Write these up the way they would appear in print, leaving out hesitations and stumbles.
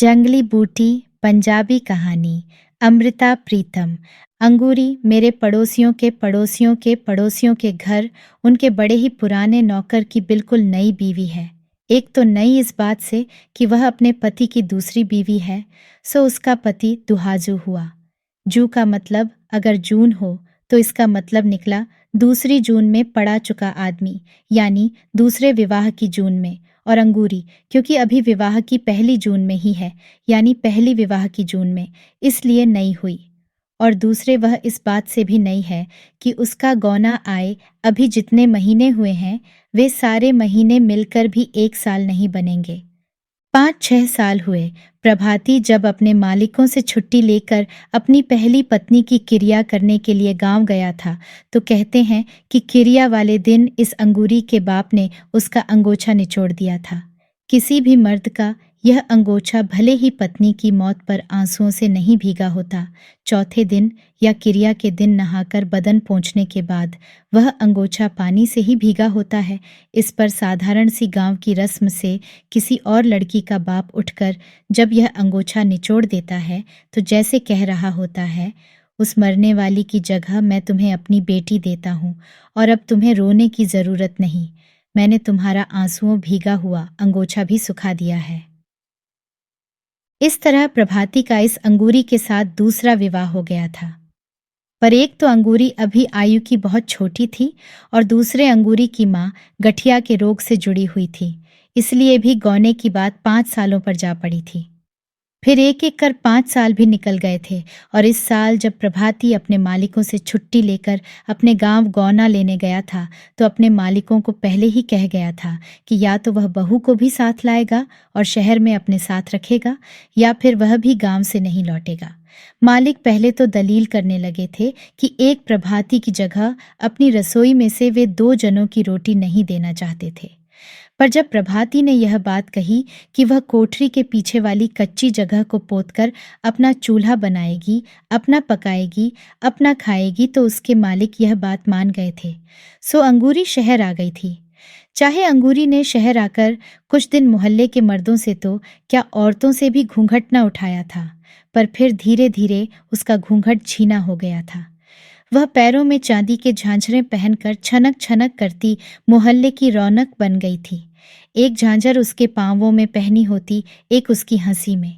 जंगली बूटी पंजाबी कहानी। अमृता प्रीतम। अंगूरी मेरे पड़ोसियों के पड़ोसियों के पड़ोसियों के घर उनके बड़े ही पुराने नौकर की बिल्कुल नई बीवी है। एक तो नई इस बात से कि वह अपने पति की दूसरी बीवी है, सो उसका पति दुहाजू हुआ। जू का मतलब अगर जून हो तो इसका मतलब निकला दूसरी जून में पड़ा चुका आदमी, यानी दूसरे विवाह की जून में। और अंगूरी क्योंकि अभी विवाह की पहली जून में ही है, यानी पहली विवाह की जून में, इसलिए नई हुई। और दूसरे वह इस बात से भी नई है कि उसका गौना आए अभी जितने महीने हुए हैं वे सारे महीने मिलकर भी 1 साल नहीं बनेंगे। 5-6 साल हुए। प्रभाती जब अपने मालिकों से छुट्टी लेकर अपनी पहली पत्नी की क्रिया करने के लिए गांव गया था, तो कहते हैं कि क्रिया वाले दिन इस अंगूरी के बाप ने उसका अंगोछा निचोड़ दिया था। किसी भी मर्द का यह अंगोछा भले ही पत्नी की मौत पर आंसुओं से नहीं भीगा होता, चौथे दिन या क्रिया के दिन नहाकर बदन पोंछने के बाद वह अंगोछा पानी से ही भीगा होता है। इस पर साधारण सी गांव की रस्म से किसी और लड़की का बाप उठकर जब यह अंगोछा निचोड़ देता है तो जैसे कह रहा होता है, उस मरने वाली की जगह मैं तुम्हें अपनी बेटी देता हूँ और अब तुम्हें रोने की जरूरत नहीं, मैंने तुम्हारा आंसुओं भीगा हुआ अंगोछा भी सुखा दिया है। इस तरह प्रभाती का इस अंगूरी के साथ दूसरा विवाह हो गया था। पर एक तो अंगूरी अभी आयु की बहुत छोटी थी और दूसरे अंगूरी की माँ गठिया के रोग से जुड़ी हुई थी, इसलिए भी गौने की बात 5 सालों पर जा पड़ी थी। फिर एक एक कर 5 साल भी निकल गए थे और इस साल जब प्रभाती अपने मालिकों से छुट्टी लेकर अपने गांव गौना लेने गया था तो अपने मालिकों को पहले ही कह गया था कि या तो वह बहू को भी साथ लाएगा और शहर में अपने साथ रखेगा, या फिर वह भी गांव से नहीं लौटेगा। मालिक पहले तो दलील करने लगे थे कि एक प्रभाती की जगह अपनी रसोई में से वे 2 जनों की रोटी नहीं देना चाहते थे। पर जब प्रभाती ने यह बात कही कि वह कोठरी के पीछे वाली कच्ची जगह को पोतकर अपना चूल्हा बनाएगी, अपना पकाएगी, अपना खाएगी, तो उसके मालिक यह बात मान गए थे। सो अंगूरी शहर आ गई थी। चाहे अंगूरी ने शहर आकर कुछ दिन मोहल्ले के मर्दों से तो क्या औरतों से भी घूंघट न उठाया था, पर फिर धीरे धीरे उसका घूंघट छीना हो गया था। वह पैरों में चांदी के झांझरें पहनकर छनक छनक करती मोहल्ले की रौनक बन गई थी। एक झांझर उसके पांवों में पहनी होती, एक उसकी हंसी में।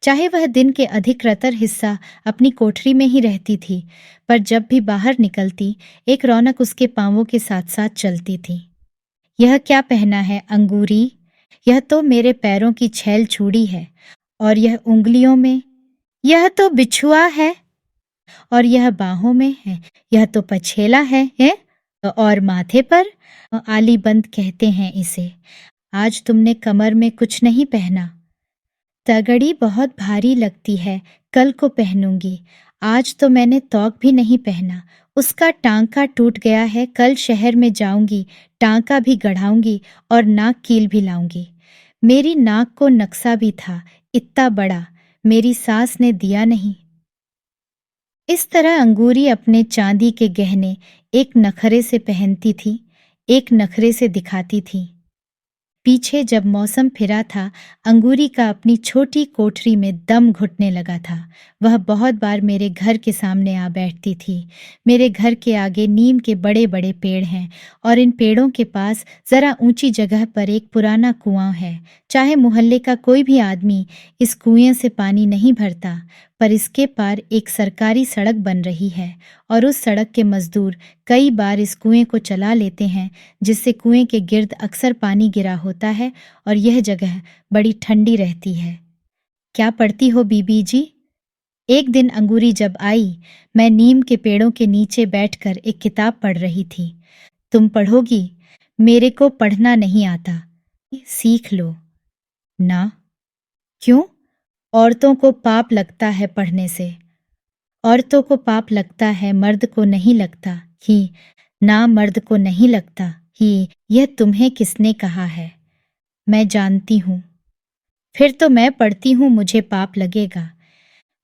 चाहे वह दिन के अधिकतर हिस्सा अपनी कोठरी में ही रहती थी, पर जब भी बाहर निकलती एक रौनक उसके पांवों के साथ साथ चलती थी। यह क्या पहना है अंगूरी? यह तो मेरे पैरों की छैल चूड़ी है। और यह उंगलियों में? यह तो बिछुआ है। और यह बाहों में है? यह तो पछेला है? और माथे पर? आलीबंद कहते हैं इसे। आज तुमने कमर में कुछ नहीं पहना। तगड़ी बहुत भारी लगती है, कल को पहनूंगी। आज तो मैंने तौक भी नहीं पहना, उसका टांका टूट गया है, कल शहर में जाऊंगी, टांका भी गढ़ाऊंगी और नाक कील भी लाऊंगी। मेरी नाक को नक्शा भी था, इतना बड़ा, मेरी सास ने दिया नहीं। इस तरह अंगूरी अपने चांदी के गहने एक नखरे से पहनती थी, एक नखरे से दिखाती थी। पीछे जब मौसम फिरा था, अंगूरी का अपनी छोटी कोठरी में दम घुटने लगा था। वह बहुत बार मेरे घर के सामने आ बैठती थी। मेरे घर के आगे नीम के बड़े बड़े पेड़ हैं और इन पेड़ों के पास जरा ऊंची जगह पर एक पुराना कुआं है। चाहे मोहल्ले का कोई भी आदमी इस कुएं से पानी नहीं भरता, पर इसके पार एक सरकारी सड़क बन रही है और उस सड़क के मजदूर कई बार इस कुएं को चला लेते हैं, जिससे कुएं के गिर्द अक्सर पानी गिरा होता है और यह जगह बड़ी ठंडी रहती है। क्या पढ़ती हो बीबी जी? एक दिन अंगूरी जब आई, मैं नीम के पेड़ों के नीचे बैठकर एक किताब पढ़ रही थी। तुम पढ़ोगी? मेरे को पढ़ना नहीं आता। सीख लो ना। क्यों? औरतों को पाप लगता है पढ़ने से। औरतों को पाप लगता है, मर्द को नहीं लगता ही ना, मर्द को नहीं लगता ही। यह तुम्हें किसने कहा है? मैं जानती हूँ। फिर तो मैं पढ़ती हूँ, मुझे पाप लगेगा।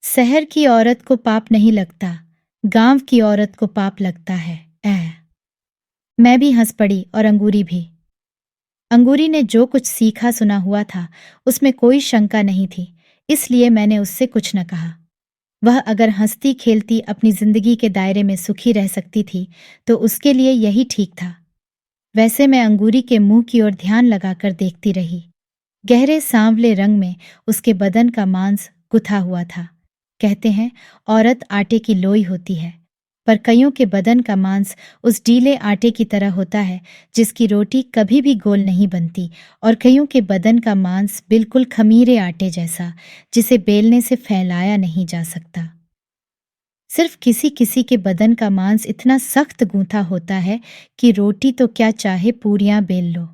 शहर की औरत को पाप नहीं लगता, गांव की औरत को पाप लगता है। मैं भी हंस पड़ी और अंगूरी भी। अंगूरी ने जो कुछ सीखा सुना हुआ था उसमें कोई शंका नहीं थी। इसलिए मैंने उससे कुछ न कहा। वह अगर हंसती खेलती अपनी जिंदगी के दायरे में सुखी रह सकती थी तो उसके लिए यही ठीक था। वैसे मैं अंगूरी के मुंह की ओर ध्यान लगाकर देखती रही। गहरे सांवले रंग में उसके बदन का मांस गुथा हुआ था। कहते हैं औरत आटे की लोई होती है, पर कईयों के बदन का मांस उस ढीले आटे की तरह होता है जिसकी रोटी कभी भी गोल नहीं बनती, और कईयों के बदन का मांस बिल्कुल खमीरे आटे जैसा, जिसे बेलने से फैलाया नहीं जा सकता। सिर्फ किसी किसी के बदन का मांस इतना सख्त गूंथा होता है कि रोटी तो क्या चाहे पूरियां बेल लो।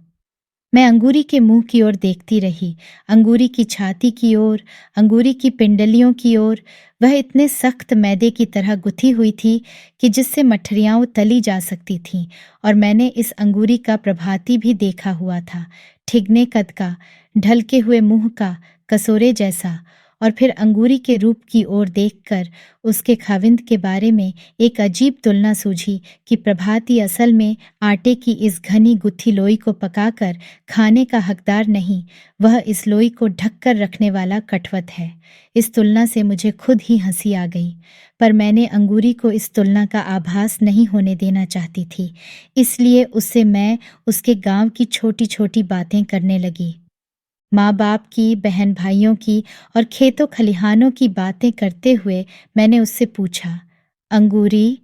मैं अंगूरी के मुंह की ओर देखती रही, अंगूरी की छाती की ओर, अंगूरी की पिंडलियों की ओर। वह इतने सख्त मैदे की तरह गुथी हुई थी कि जिससे मठरियाँ तली जा सकती थीं, और मैंने इस अंगूरी का प्रभाती भी देखा हुआ था, ठिगने कद का, ढलके हुए मुंह का, कसोरे जैसा। और फिर अंगूरी के रूप की ओर देखकर उसके खाविंद के बारे में एक अजीब तुलना सूझी कि प्रभाती असल में आटे की इस घनी गुत्थी लोई को पकाकर खाने का हकदार नहीं, वह इस लोई को ढककर रखने वाला कटवत है। इस तुलना से मुझे खुद ही हंसी आ गई, पर मैंने अंगूरी को इस तुलना का आभास नहीं होने देना चाहती थी, इसलिए उससे मैं उसके गांव की छोटी छोटी बातें करने लगी। माँ बाप की, बहन भाइयों की और खेतों खलिहानों की बातें करते हुए मैंने उससे पूछा, अंगूरी,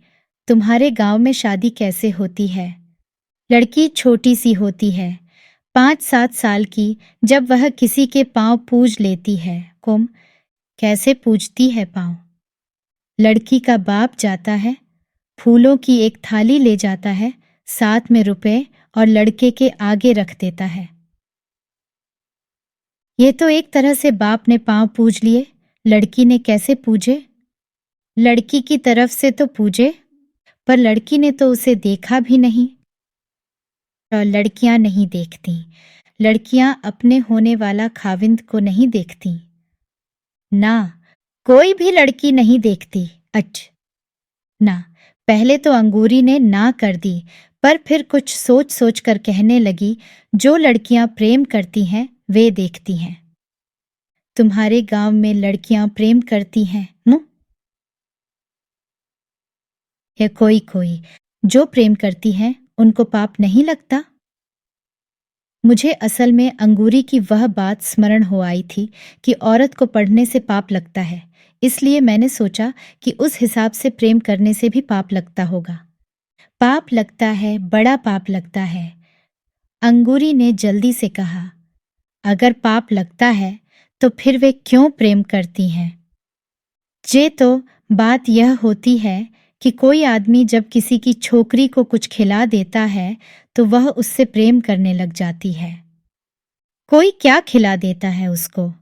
तुम्हारे गांव में शादी कैसे होती है? लड़की छोटी सी होती है, 5-7 साल की, जब वह किसी के पांव पूज लेती है। कुम, कैसे पूजती है पांव? लड़की का बाप जाता है, फूलों की एक थाली ले जाता है, साथ में रुपए, और लड़के के आगे रख देता है। ये तो एक तरह से बाप ने पांव पूज लिए, लड़की ने कैसे पूजे? लड़की की तरफ से तो पूजे, पर लड़की ने तो उसे देखा भी नहीं। और लड़कियां नहीं देखती, लड़कियां अपने होने वाला खाविंद को नहीं देखती। ना, कोई भी लड़की नहीं देखती। ना। पहले तो अंगूरी ने ना कर दी, पर फिर कुछ सोच सोच कर कहने लगी, जो लड़कियां प्रेम करती हैं वे देखती हैं। तुम्हारे गांव में लड़कियां प्रेम करती हैं? या कोई कोई जो प्रेम करती हैं उनको पाप नहीं लगता? मुझे असल में अंगूरी की वह बात स्मरण हो आई थी कि औरत को पढ़ने से पाप लगता है, इसलिए मैंने सोचा कि उस हिसाब से प्रेम करने से भी पाप लगता होगा। पाप लगता है, बड़ा पाप लगता है। अंगूरी ने जल्दी से कहा, अगर पाप लगता है तो फिर वे क्यों प्रेम करती हैं? जे तो बात यह होती है कि कोई आदमी जब किसी की छोकरी को कुछ खिला देता है तो वह उससे प्रेम करने लग जाती है। कोई क्या खिला देता है उसको?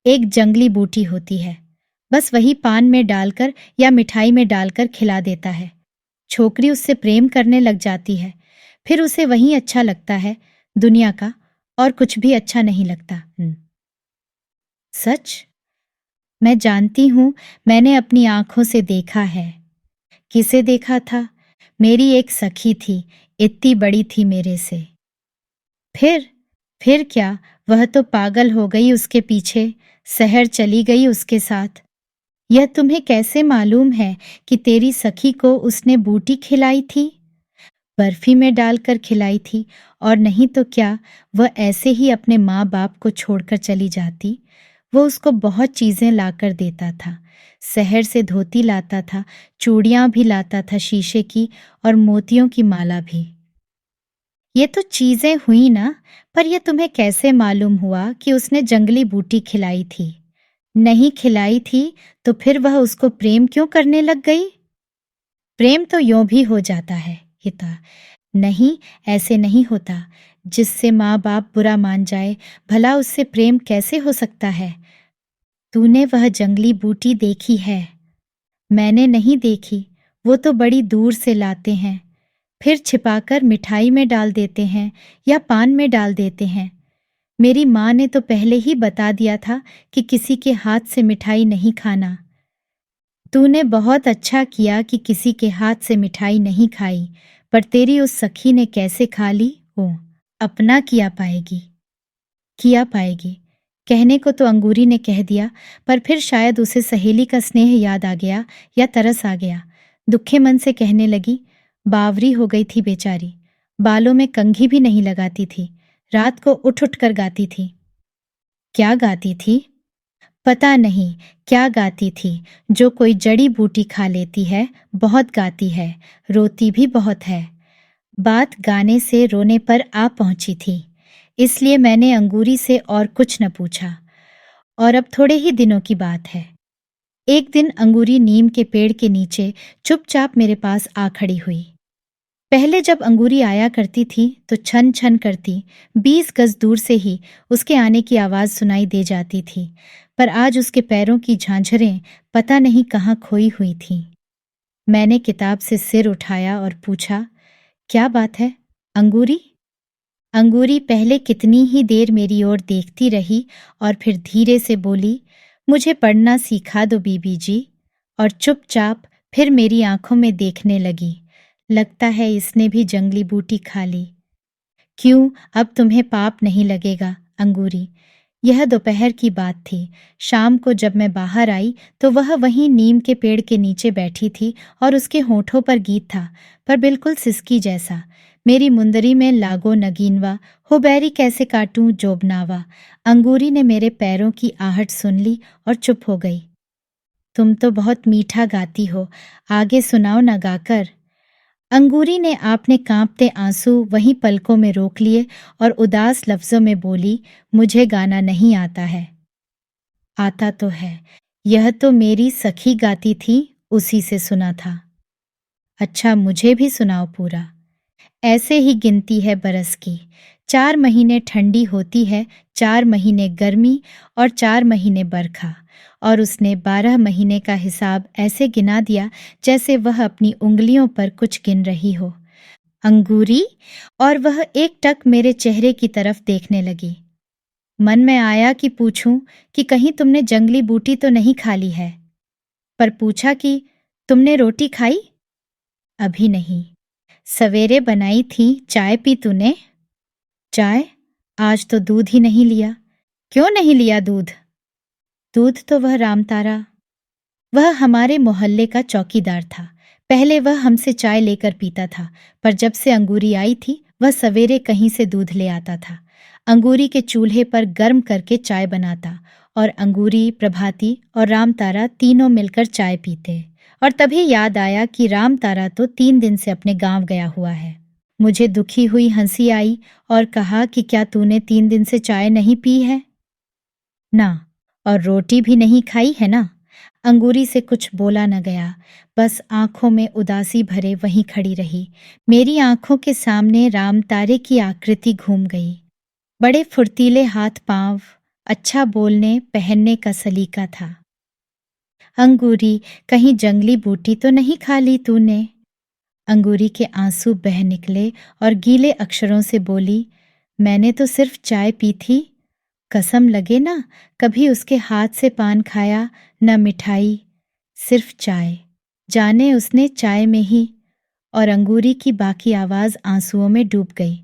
एक जंगली बूटी होती है, बस वही पान में डालकर या मिठाई में डालकर खिला देता है। छोकरी उससे प्रेम करने लग जाती है, फिर उसे वही अच्छा लगता है, दुनिया का और कुछ भी अच्छा नहीं लगता। सच? मैं जानती हूँ, मैंने अपनी आंखों से देखा है। किसे देखा था? मेरी एक सखी थी, इतनी बड़ी थी मेरे से। फिर फिर क्या, वह तो पागल हो गई उसके पीछे, शहर चली गई उसके साथ। यह तुम्हें कैसे मालूम है कि तेरी सखी को उसने बूटी खिलाई थी? बर्फी में डालकर खिलाई थी, और नहीं तो क्या, वह ऐसे ही अपने माँ बाप को छोड़कर चली जाती। वो उसको बहुत चीज़ें लाकर देता था, शहर से धोती लाता था, चूड़ियाँ भी लाता था शीशे की, और मोतियों की माला भी। ये तो चीज़ें हुई ना, पर यह तुम्हें कैसे मालूम हुआ कि उसने जंगली बूटी खिलाई थी? नहीं खिलाई थी तो फिर वह उसको प्रेम क्यों करने लग गई? प्रेम तो यूं भी हो जाता है, हिता। नहीं, ऐसे नहीं होता। जिससे माँ बाप बुरा मान जाए, भला उससे प्रेम कैसे हो सकता है? तूने वह जंगली बूटी देखी है? मैंने नहीं देखी, वो तो बड़ी दूर से लाते हैं, फिर छिपाकर मिठाई में डाल देते हैं या पान में डाल देते हैं। मेरी माँ ने तो पहले ही बता दिया था कि किसी के हाथ से मिठाई नहीं खाना। तूने बहुत अच्छा किया कि किसी के हाथ से मिठाई नहीं खाई, पर तेरी उस सखी ने कैसे खा ली? ओ, अपना किया पाएगी। कहने को तो अंगूरी ने कह दिया, पर फिर शायद उसे सहेली का स्नेह याद आ गया या तरस आ गया। दुखे मन से कहने लगी, बावरी हो गई थी बेचारी, बालों में कंघी भी नहीं लगाती थी, रात को उठ उठ कर गाती थी। क्या गाती थी? पता नहीं क्या गाती थी, जो कोई जड़ी बूटी खा लेती है, बहुत गाती है, रोती भी बहुत है। बात गाने से रोने पर आ पहुंची थी, इसलिए मैंने अंगूरी से और कुछ न पूछा। और अब थोड़े ही दिनों की बात है। एक दिन अंगूरी नीम के पेड़ के नीचे चुपचाप मेरे पास आ खड़ी हुई। पहले जब अंगूरी आया करती थी तो छन छन करती 20 गज दूर से ही उसके आने की आवाज सुनाई दे जाती थी, पर आज उसके पैरों की झांझरें पता नहीं कहाँ खोई हुई थीं। मैंने किताब से सिर उठाया और पूछा, क्या बात है अंगूरी? अंगूरी पहले कितनी ही देर मेरी ओर देखती रही और फिर धीरे से बोली, मुझे पढ़ना सिखा दो बीबी जी। और चुपचाप फिर मेरी आंखों में देखने लगी। लगता है इसने भी जंगली बूटी खा ली। क्यों, अब तुम्हें पाप नहीं लगेगा अंगूरी? यह दोपहर की बात थी। शाम को जब मैं बाहर आई तो वह वहीं नीम के पेड़ के नीचे बैठी थी और उसके होठों पर गीत था, पर बिल्कुल सिसकी जैसा। मेरी मुंदरी में लागो नगीनवा, हो बैरी कैसे काटूं जोबनावा। अंगूरी ने मेरे पैरों की आहट सुन ली और चुप हो गई। तुम तो बहुत मीठा गाती हो, आगे सुनाओ न गाकर। अंगूरी ने आपने कांपते आंसू वहीं पलकों में रोक लिए और उदास लफ्जों में बोली, मुझे गाना नहीं आता है। आता तो है, यह तो मेरी सखी गाती थी, उसी से सुना था। अच्छा, मुझे भी सुनाओ पूरा। ऐसे ही गिनती है बरस की। 4 महीने ठंडी होती है, 4 महीने गर्मी और 4 महीने बरखा। और उसने 12 महीने का हिसाब ऐसे गिना दिया जैसे वह अपनी उंगलियों पर कुछ गिन रही हो। अंगूरी, और वह एकटक मेरे चेहरे की तरफ देखने लगी। मन में आया कि पूछूं कि कहीं तुमने जंगली बूटी तो नहीं खा ली है, पर पूछा कि तुमने रोटी खाई? अभी नहीं। सवेरे बनाई थी, चाय पी तूने? चाय? आज तो दूध ही नहीं लिया। क्यों नहीं लिया दूध? दूध तो वह रामतारा, वह हमारे मोहल्ले का चौकीदार था। पहले वह हमसे चाय लेकर पीता था, पर जब से अंगूरी आई थी वह सवेरे कहीं से दूध ले आता था। अंगूरी के चूल्हे पर गर्म करके चाय बनाता और अंगूरी, प्रभाती और रामतारा तीनों मिलकर चाय पीते। और तभी याद आया कि रामतारा तो 3 दिन से अपने गांव गया हुआ है। मुझे दुखी हुई हंसी आई और कहा कि क्या तूने 3 दिन से चाय नहीं पी है? ना। और रोटी भी नहीं खाई है ना? अंगूरी से कुछ बोला न गया, बस आंखों में उदासी भरे वहीं खड़ी रही। मेरी आंखों के सामने रामतारे की आकृति घूम गई। बड़े फुर्तीले हाथ पांव, अच्छा बोलने पहनने का सलीका था। अंगूरी, कहीं जंगली बूटी तो नहीं खा ली तूने? अंगूरी के आंसू बह निकले और गीले अक्षरों से बोली, मैंने तो सिर्फ चाय पी थी। कसम लगे ना, कभी उसके हाथ से पान खाया, न मिठाई, सिर्फ चाय। जाने उसने चाय में ही। और अंगूरी की बाकी आवाज आंसुओं में डूब गई।